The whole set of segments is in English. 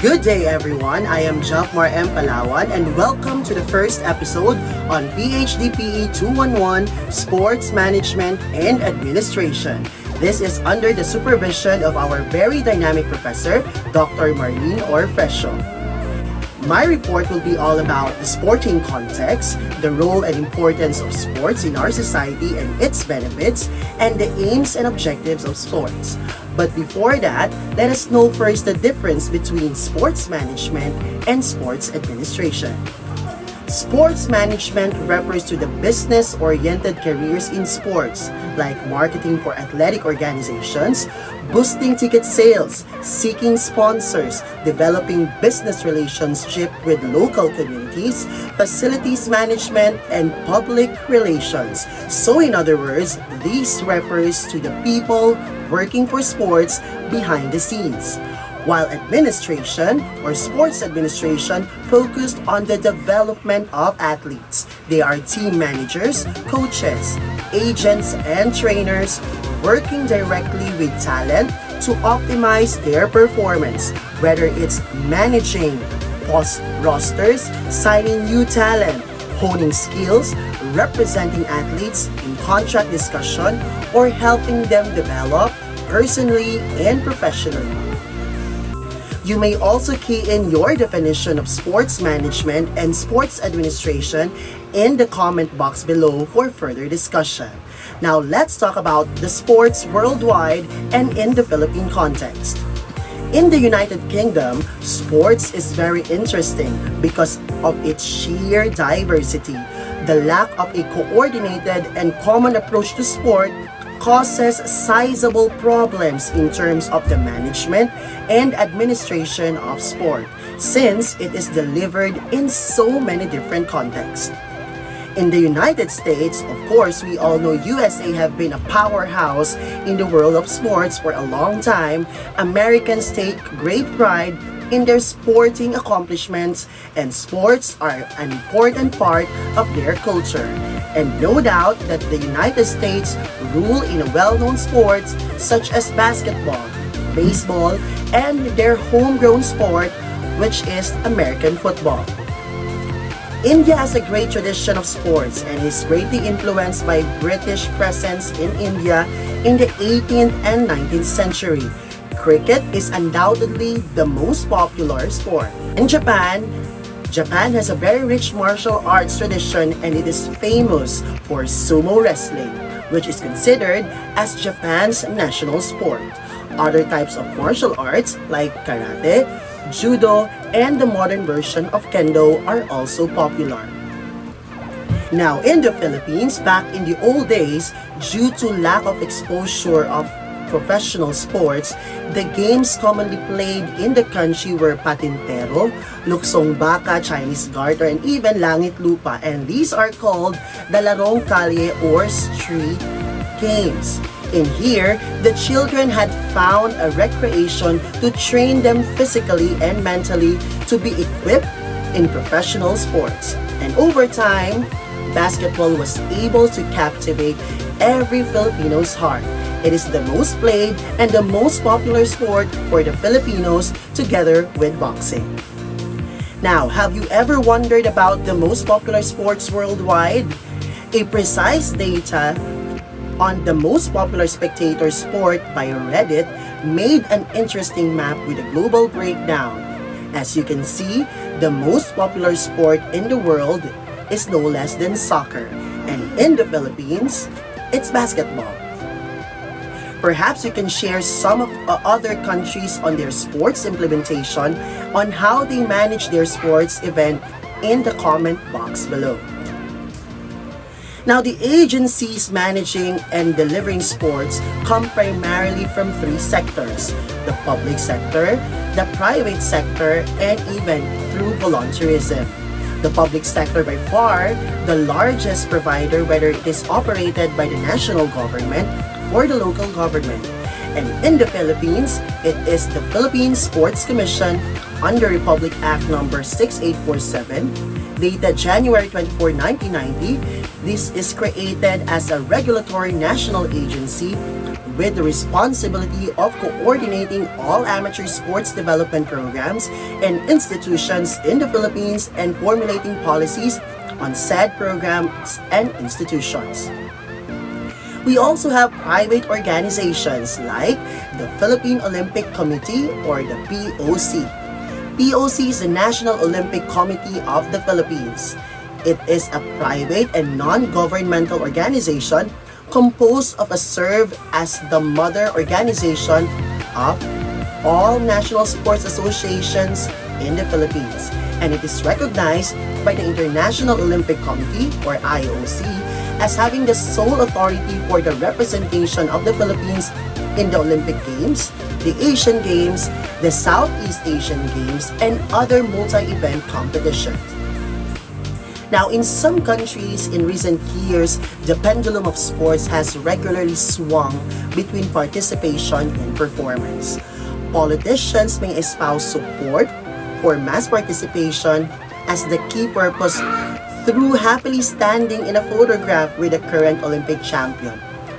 Good day everyone, I am Jacmar M. Palawan and welcome to the first episode on PHDPE 211 Sports Management and Administration. This is under the supervision of our very dynamic professor, Dr. Marlene Orfresio. My report will be all about the sporting context, the role and importance of sports in our society and its benefits, and the aims and objectives of sports. But before that, let us know first the difference between sports management and sports administration. Sports management refers to the business-oriented careers in sports, like marketing for athletic organizations, boosting ticket sales, seeking sponsors, developing business relationship with local communities, facilities management, and public relations. So in other words, this refers to the people working for sports behind the scenes. While administration or sports administration focused on the development of athletes. They are team managers, coaches, agents, and trainers working directly with talent to optimize their performance, whether it's managing rosters, signing new talent, honing skills, representing athletes in contract discussion, or helping them develop personally and professionally. You may also key in your definition of sports management and sports administration in the comment box below for further discussion. Now let's talk about the sports worldwide and in the Philippine context. In the United Kingdom, sports is very interesting because of its sheer diversity. The lack of a coordinated and common approach to sport causes sizable problems in terms of the management and administration of sport, since it is delivered in so many different contexts. In the United States, of course, we all know USA have been a powerhouse in the world of sports for a long time. Americans take great pride in their sporting accomplishments, and sports are an important part of their culture. And no doubt that the United States rule in a well-known sports such as basketball, baseball, and their homegrown sport, which is American football. India has a great tradition of sports and is greatly influenced by British presence in India in the 18th and 19th century. Cricket is undoubtedly the most popular sport. In Japan has a very rich martial arts tradition and it is famous for sumo wrestling, which is considered as Japan's national sport. Other types of martial arts like karate, judo, and the modern version of kendo are also popular. Now, in the Philippines, back in the old days, due to lack of exposure of professional sports, the games commonly played in the country were patintero, luksong baka, Chinese garter, and even langit lupa. And these are called the larong kalye or street games. In here, the children had found a recreation to train them physically and mentally to be equipped in professional sports. And over time, basketball was able to captivate every Filipino's heart. It is the most played and the most popular sport for the Filipinos together with boxing. Now, have you ever wondered about the most popular sports worldwide? A precise data on the most popular spectator sport by Reddit made an interesting map with a global breakdown. As you can see, the most popular sport in the world is no less than soccer, and in the Philippines, it's basketball. Perhaps you can share some of other countries on their sports implementation on how they manage their sports event in the comment box below. Now, the agencies managing and delivering sports come primarily from three sectors: the public sector, the private sector, and even through volunteerism. The public sector by far the largest provider, whether it is operated by the national government or the local government. And in the Philippines, it is the Philippine Sports Commission under Republic Act number 6847, dated January 24, 1990. This is created as a regulatory national agency with the responsibility of coordinating all amateur sports development programs and institutions in the Philippines and formulating policies on said programs and institutions. We also have private organizations like the Philippine Olympic Committee or the POC. POC is the National Olympic Committee of the Philippines. It is a private and non-governmental organization composed of a serve as the mother organization of all national sports associations in the Philippines, and it is recognized by the International Olympic Committee or IOC as having the sole authority for the representation of the Philippines in the Olympic Games, the Asian Games, the Southeast Asian Games, and other multi-event competitions. Now, in some countries in recent years, the pendulum of sports has regularly swung between participation and performance. Politicians may espouse support for mass participation as the key purpose through happily standing in a photograph with a current Olympic champion,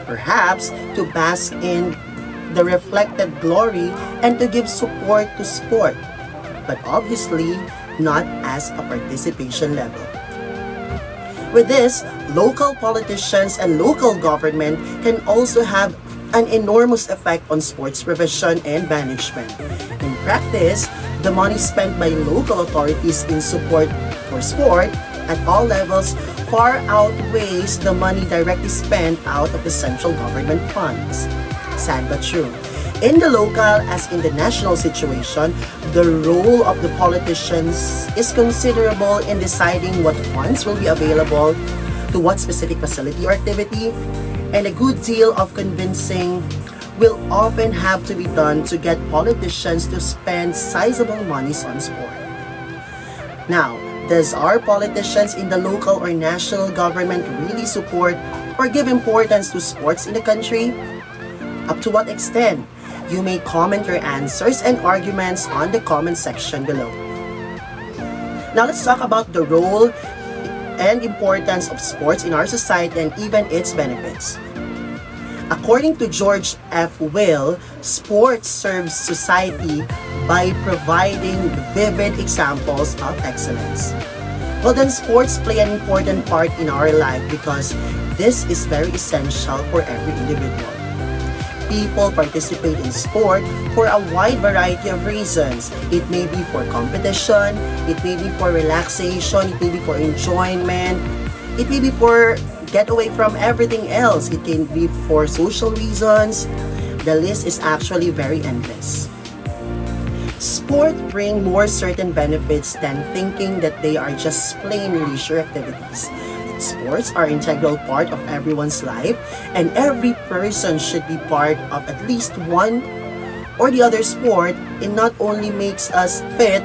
perhaps to bask in the reflected glory and to give support to sport, but obviously not as a participation level. With this, local politicians and local government can also have an enormous effect on sports provision and management. In practice, the money spent by local authorities in support for sport at all levels far outweighs the money directly spent out of the central government funds. Sad but true. In the local as in the national situation, the role of the politicians is considerable in deciding what funds will be available to what specific facility or activity, and a good deal of convincing will often have to be done to get politicians to spend sizable monies on sport. Now, does our politicians in the local or national government really support or give importance to sports in the country? Up to what extent? You may comment your answers and arguments on the comment section below. Now let's talk about the role and importance of sports in our society and even its benefits. According to George F. Will, sports serves society by providing vivid examples of excellence. Well, then sports play an important part in our life because this is very essential for every individual. People participate in sport for a wide variety of reasons. It may be for competition, it may be for relaxation, it may be for enjoyment, it may be for get away from everything else, it can be for social reasons. The list is actually very endless. Sport bring more certain benefits than thinking that they are just plain leisure activities. Sports are an integral part of everyone's life, and every person should be part of at least one or the other sport. It not only makes us fit,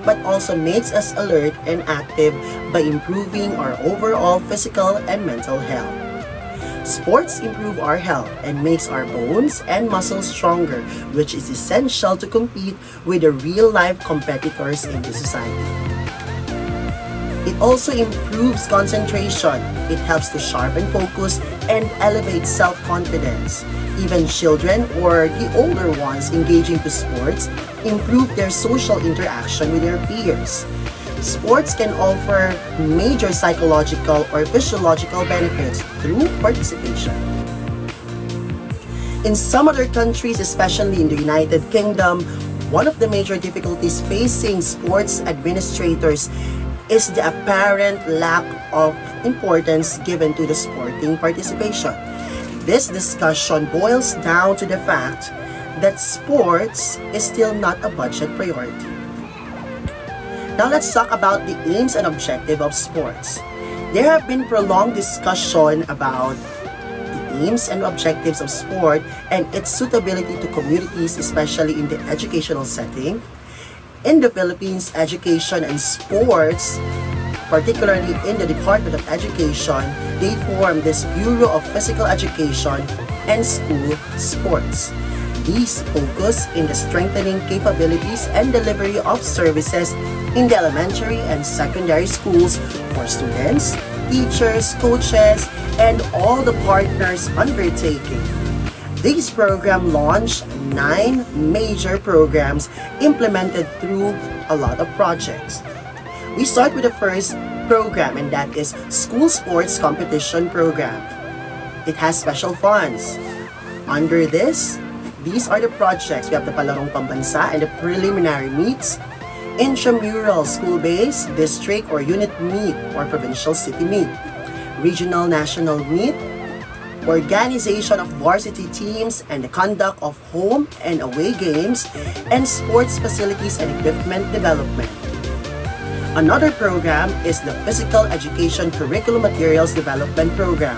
but also makes us alert and active by improving our overall physical and mental health. Sports improve our health and makes our bones and muscles stronger, which is essential to compete with the real-life competitors in the society. It also improves concentration. It helps to sharpen focus and elevate self-confidence. Even children or the older ones engaging to sports improve their social interaction with their peers. Sports can offer major psychological or physiological benefits through participation. In some other countries, especially in the United Kingdom, one of the major difficulties facing sports administrators is the apparent lack of importance given to the sporting participation. This discussion boils down to the fact that sports is still not a budget priority. Now let's talk about the aims and objective of sports. There have been prolonged discussion about the aims and objectives of sport and its suitability to communities, especially in the educational setting. In the Philippines, education and sports, particularly in the Department of Education, they form this Bureau of Physical Education and School Sports. These focus in the strengthening capabilities and delivery of services in the elementary and secondary schools for students, teachers, coaches, and all the partners undertaking This program launched 9 major programs implemented through a lot of projects. We start with the first program, and that is School Sports Competition Program. It has special funds. Under this, these are the projects. We have the Palarong Pambansa and the preliminary meets, intramural school-based, district or unit meet or provincial city meet, regional national meet, organization of varsity teams and the conduct of home and away games, and sports facilities and equipment development. Another program is the Physical Education Curriculum Materials Development Program.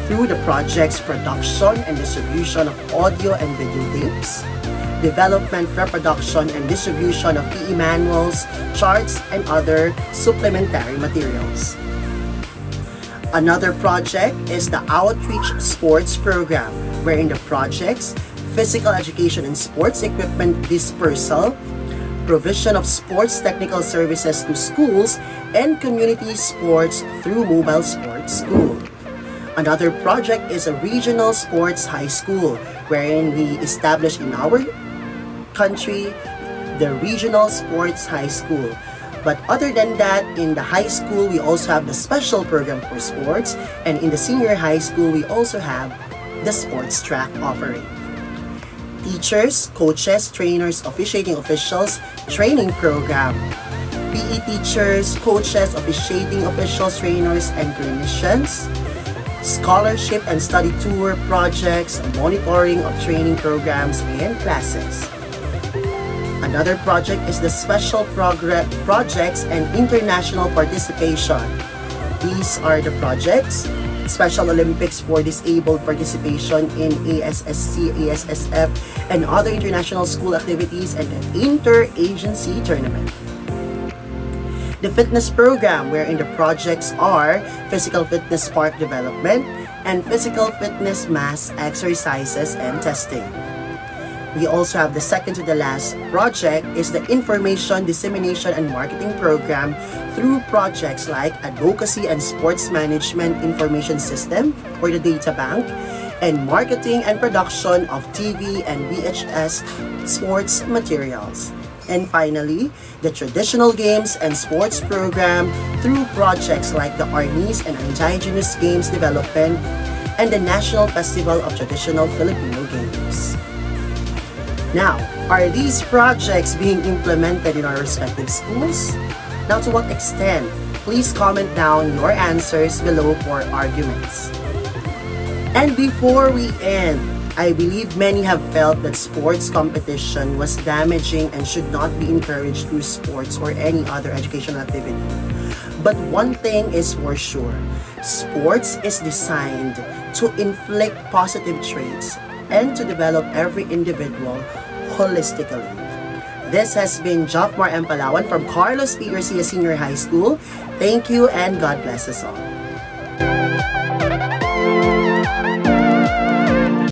Through the project's production and distribution of audio and videotapes, development, reproduction, and distribution of PE manuals, charts, and other supplementary materials. Another project is the Outreach Sports Program, wherein the projects, physical education and sports equipment dispersal, provision of sports technical services to schools, and community sports through Mobile Sports School. Another project is a Regional Sports High School, wherein we establish in our country the Regional Sports High School. But other than that, in the high school, we also have the special program for sports, and in the senior high school, we also have the sports track offering. Teachers, coaches, trainers, officiating officials, training program. PE teachers, coaches, officiating officials, trainers, and clinicians. Scholarship and study tour projects, monitoring of training programs and classes. Another project is the Special Projects and International Participation. These are the projects: Special Olympics for Disabled Participation in ASSC, ASSF, and other international school activities, and an inter-agency tournament. The Fitness Program, wherein the projects are Physical Fitness Park Development and Physical Fitness Mass Exercises and Testing. We also have the second to the last project is the Information Dissemination and Marketing Program through projects like Advocacy and Sports Management Information System or the Data Bank, and marketing and production of TV and VHS sports materials. And finally, the Traditional Games and Sports Program through projects like the Arnis and Indigenous Games Development and the National Festival of Traditional Filipino Games. Now, are these projects being implemented in our respective schools? Now, to what extent? Please comment down your answers below for arguments. And before we end, I believe many have felt that sports competition was damaging and should not be encouraged through sports or any other educational activity. But one thing is for sure, sports is designed to inflict positive traits and to develop every individual holistically. This has been Jofmar M. Palawan from Carlos P. Garcia Senior High School. Thank you and God bless us all.